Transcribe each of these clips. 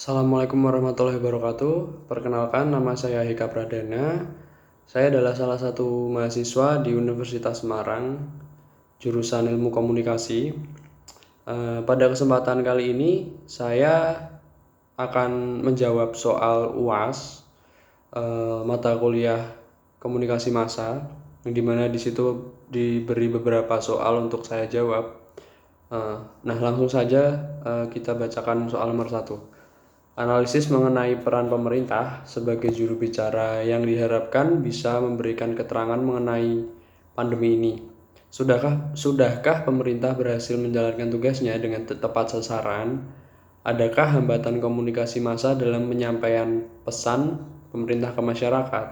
Assalamualaikum warahmatullahi wabarakatuh. Perkenalkan, nama saya Heka Pradana. Saya adalah salah satu mahasiswa di Universitas Semarang, jurusan Ilmu Komunikasi. Pada kesempatan kali ini, saya akan menjawab soal UAS, mata kuliah Komunikasi Massa, yang dimana di situ diberi beberapa soal untuk saya jawab. Nah, langsung saja kita bacakan soal nomor 1. Analisis mengenai peran pemerintah sebagai juru bicara yang diharapkan bisa memberikan keterangan mengenai pandemi ini. Sudahkah pemerintah berhasil menjalankan tugasnya dengan tepat sasaran? Adakah hambatan komunikasi massa dalam penyampaian pesan pemerintah ke masyarakat?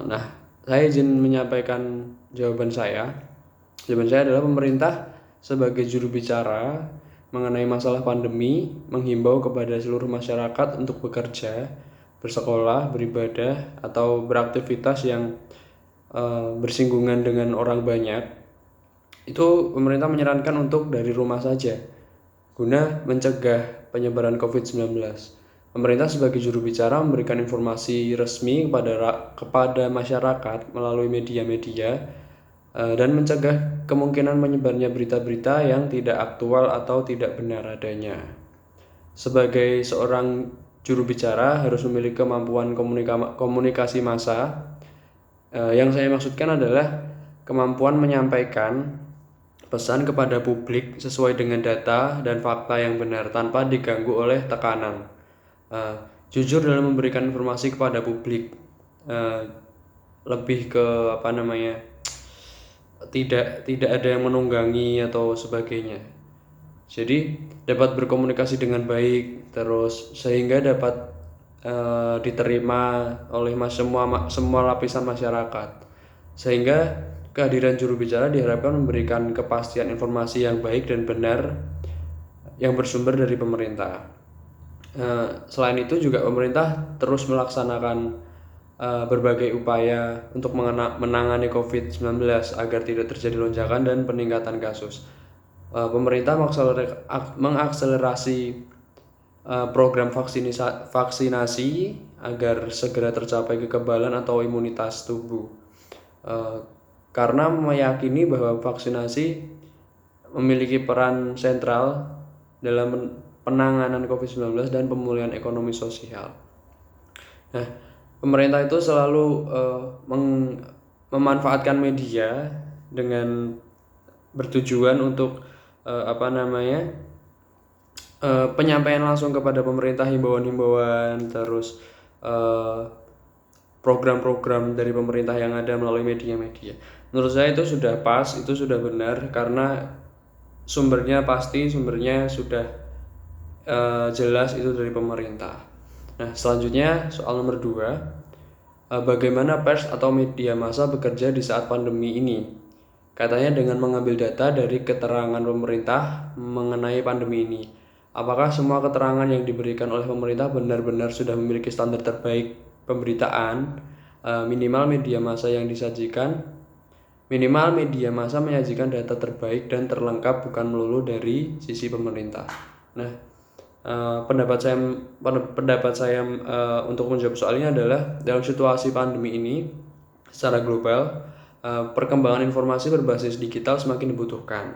Nah, saya izin menyampaikan jawaban saya. Jawaban saya adalah pemerintah sebagai juru bicara mengenai masalah pandemi menghimbau kepada seluruh masyarakat untuk bekerja, bersekolah, beribadah, atau beraktivitas yang bersinggungan dengan orang banyak. Itu pemerintah menyarankan untuk dari rumah saja guna mencegah penyebaran COVID-19. Pemerintah sebagai juru bicara memberikan informasi resmi kepada masyarakat melalui media-media dan mencegah kemungkinan menyebarnya berita-berita yang tidak aktual atau tidak benar adanya. Sebagai seorang juru bicara harus memiliki kemampuan komunikasi massa. Yang saya maksudkan adalah kemampuan menyampaikan pesan kepada publik sesuai dengan data dan fakta yang benar tanpa diganggu oleh tekanan. Jujur dalam memberikan informasi kepada publik, lebih ke tidak ada yang menunggangi atau sebagainya. Jadi dapat berkomunikasi dengan baik, terus sehingga dapat diterima oleh semua lapisan masyarakat. Sehingga kehadiran juru bicara diharapkan memberikan kepastian informasi yang baik dan benar yang bersumber dari pemerintah. Selain itu juga pemerintah terus melaksanakan berbagai upaya untuk menangani COVID-19 agar tidak terjadi lonjakan dan peningkatan kasus. Pemerintah mengakselerasi program vaksinasi agar segera tercapai kekebalan atau imunitas tubuh. Karena meyakini bahwa vaksinasi memiliki peran sentral dalam penanganan COVID-19 dan pemulihan ekonomi sosial. Nah, pemerintah itu selalu memanfaatkan media dengan bertujuan untuk penyampaian langsung kepada pemerintah, himbauan-himbauan, terus program-program dari pemerintah yang ada melalui media-media. Menurut saya itu sudah pas, itu sudah benar karena sumbernya sudah jelas itu dari pemerintah. Nah, selanjutnya soal nomor 2, bagaimana pers atau media massa bekerja di saat pandemi ini? Katanya dengan mengambil data dari keterangan pemerintah mengenai pandemi ini. Apakah semua keterangan yang diberikan oleh pemerintah benar-benar sudah memiliki standar terbaik pemberitaan? Minimal media massa menyajikan data terbaik dan terlengkap, bukan melulu dari sisi pemerintah. Nah, pendapat saya untuk menjawab soal ini adalah dalam situasi pandemi ini secara global, perkembangan informasi berbasis digital semakin dibutuhkan.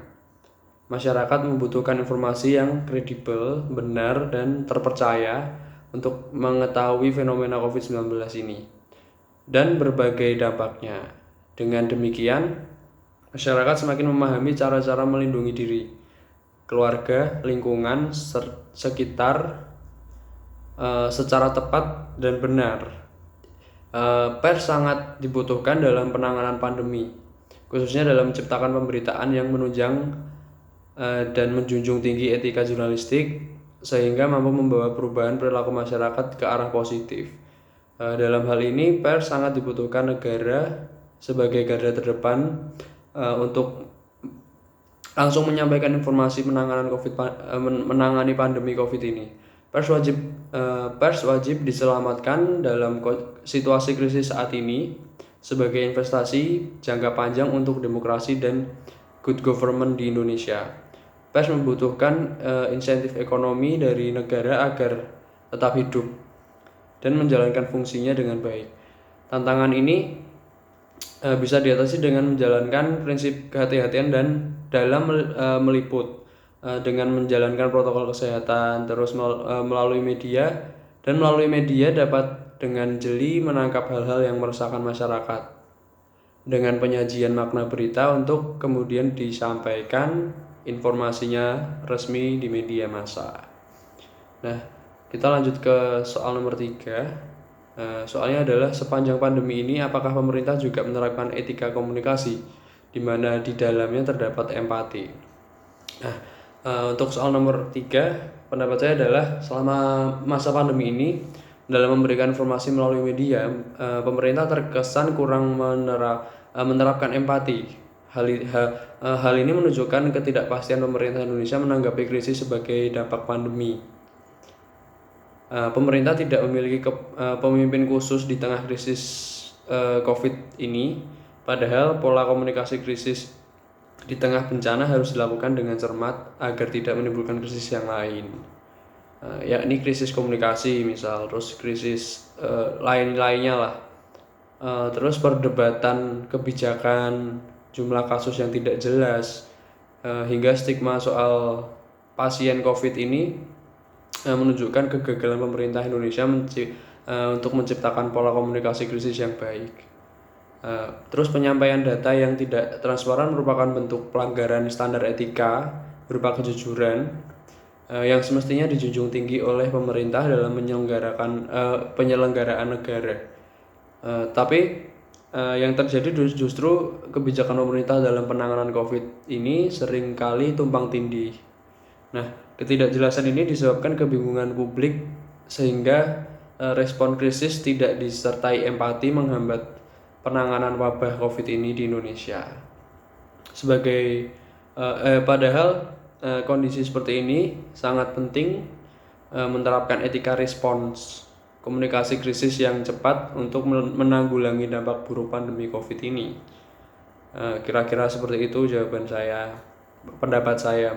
Masyarakat membutuhkan informasi yang kredibel, benar, dan terpercaya untuk mengetahui fenomena COVID-19 ini dan berbagai dampaknya. Dengan demikian, masyarakat semakin memahami cara-cara melindungi diri, keluarga, lingkungan, sekitar secara tepat dan benar. Pers sangat dibutuhkan dalam penanganan pandemi, khususnya dalam menciptakan pemberitaan yang menunjang dan menjunjung tinggi etika jurnalistik sehingga mampu membawa perubahan perilaku masyarakat ke arah positif. Dalam hal ini, pers sangat dibutuhkan negara sebagai garda terdepan untuk langsung menyampaikan informasi menangani pandemi COVID ini. Pers wajib diselamatkan dalam situasi krisis saat ini sebagai investasi jangka panjang untuk demokrasi dan good government di Indonesia. Pers membutuhkan insentif ekonomi dari negara agar tetap hidup dan menjalankan fungsinya dengan baik. Tantangan ini bisa diatasi dengan menjalankan prinsip kehati-hatian dan dalam meliput dengan menjalankan protokol kesehatan, terus melalui media, dan melalui media dapat dengan jeli menangkap hal-hal yang meresahkan masyarakat dengan penyajian makna berita untuk kemudian disampaikan informasinya resmi di media massa. Nah, kita lanjut ke soal nomor 3. Soalnya adalah sepanjang pandemi ini apakah pemerintah juga menerapkan etika komunikasi di mana di dalamnya terdapat empati. Nah, untuk soal nomor 3, pendapat saya adalah selama masa pandemi ini dalam memberikan informasi melalui media, pemerintah terkesan kurang menerapkan empati. Hal ini menunjukkan ketidakpastian pemerintah Indonesia menanggapi krisis sebagai dampak pandemi. Pemerintah tidak memiliki pemimpin khusus di tengah krisis COVID ini, padahal pola komunikasi krisis di tengah bencana harus dilakukan dengan cermat agar tidak menimbulkan krisis yang lain, yakni krisis komunikasi misal, terus krisis lain-lainnya lah, terus perdebatan kebijakan, jumlah kasus yang tidak jelas, hingga stigma soal pasien COVID ini menunjukkan kegagalan pemerintah Indonesia untuk menciptakan pola komunikasi krisis yang baik. Terus penyampaian data yang tidak transparan merupakan bentuk pelanggaran standar etika berupa kejujuran yang semestinya dijunjung tinggi oleh pemerintah dalam penyelenggaraan negara. Tapi yang terjadi justru kebijakan pemerintah dalam penanganan COVID ini seringkali tumpang tindih. Nah, ketidakjelasan ini disebabkan kebingungan publik sehingga respon krisis tidak disertai empati menghambat penanganan wabah COVID ini di Indonesia. Padahal kondisi seperti ini sangat penting menerapkan etika respons komunikasi krisis yang cepat untuk menanggulangi dampak buruk pandemi COVID ini. Kira-kira seperti itu jawaban saya, pendapat saya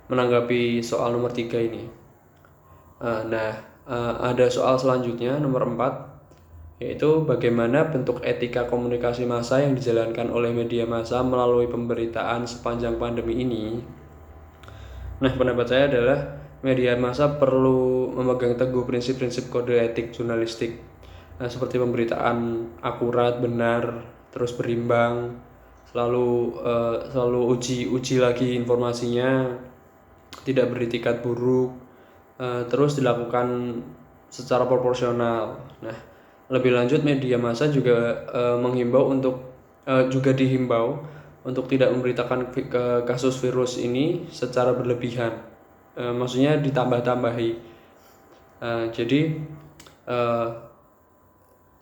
menanggapi soal nomor 3 ini. Ada soal selanjutnya nomor 4, yaitu bagaimana bentuk etika komunikasi massa yang dijalankan oleh media massa melalui pemberitaan sepanjang pandemi ini. Nah, pendapat saya adalah media massa perlu memegang teguh prinsip-prinsip kode etik jurnalistik, seperti pemberitaan akurat, benar, terus berimbang, selalu uji lagi informasinya, tidak beretikat buruk, terus dilakukan secara proporsional. Nah, lebih lanjut media massa juga dihimbau untuk tidak memberitakan kasus virus ini secara berlebihan. Maksudnya ditambah-tambahi.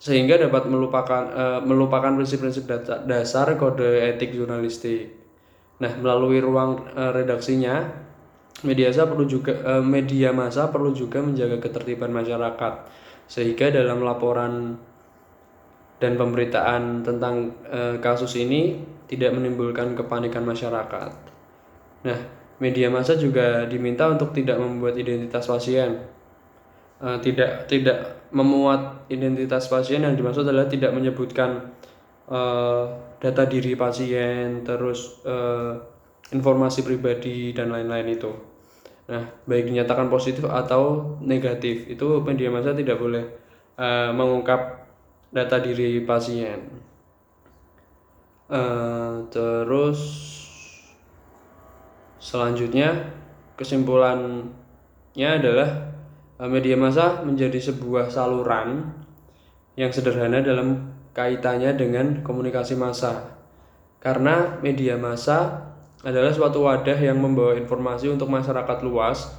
Sehingga dapat melupakan prinsip-prinsip dasar kode etik jurnalistik. Nah, melalui ruang redaksinya, media massa perlu juga menjaga ketertiban masyarakat, sehingga dalam laporan dan pemberitaan tentang kasus ini tidak menimbulkan kepanikan masyarakat. Nah, media massa juga diminta untuk tidak membuat identitas pasien, tidak memuat identitas pasien. Yang dimaksud adalah tidak menyebutkan data diri pasien, terus informasi pribadi dan lain-lain itu. Nah, baik dinyatakan positif atau negatif, itu media massa tidak boleh mengungkap data diri pasien. Terus selanjutnya kesimpulannya adalah media massa menjadi sebuah saluran yang sederhana dalam kaitannya dengan komunikasi massa, karena media massa adalah suatu wadah yang membawa informasi untuk masyarakat luas,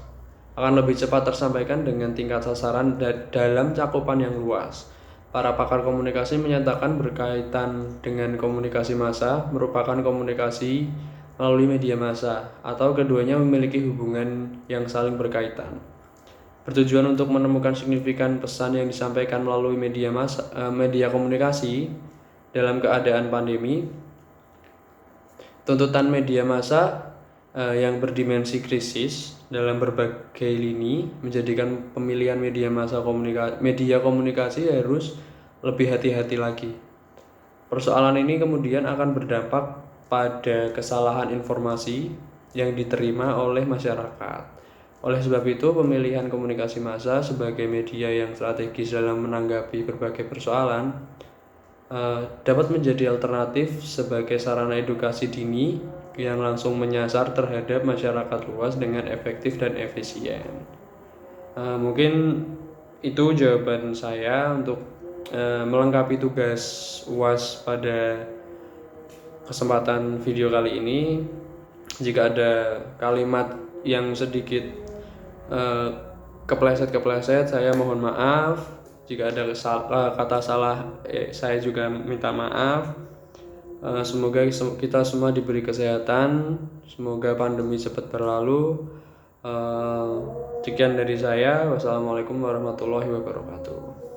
akan lebih cepat tersampaikan dengan tingkat sasaran dalam cakupan yang luas. Para pakar komunikasi menyatakan berkaitan dengan komunikasi massa merupakan komunikasi melalui media massa, atau keduanya memiliki hubungan yang saling berkaitan, bertujuan untuk menemukan signifikan pesan yang disampaikan melalui media komunikasi dalam keadaan pandemi. Tuntutan media massa yang berdimensi krisis dalam berbagai lini, menjadikan pemilihan media komunikasi harus lebih hati-hati lagi. Persoalan ini kemudian akan berdampak pada kesalahan informasi yang diterima oleh masyarakat. Oleh sebab itu, pemilihan komunikasi massa sebagai media yang strategis dalam menanggapi berbagai persoalan dapat menjadi alternatif sebagai sarana edukasi dini yang langsung menyasar terhadap masyarakat luas dengan efektif dan efisien. Mungkin itu jawaban saya untuk melengkapi tugas UAS pada kesempatan video kali ini. Jika ada kalimat yang sedikit kepleset, saya mohon maaf. Jika ada kata salah, saya juga minta maaf. Semoga kita semua diberi kesehatan, semoga pandemi cepat berlalu. Sekian dari saya. Wassalamualaikum warahmatullahi wabarakatuh.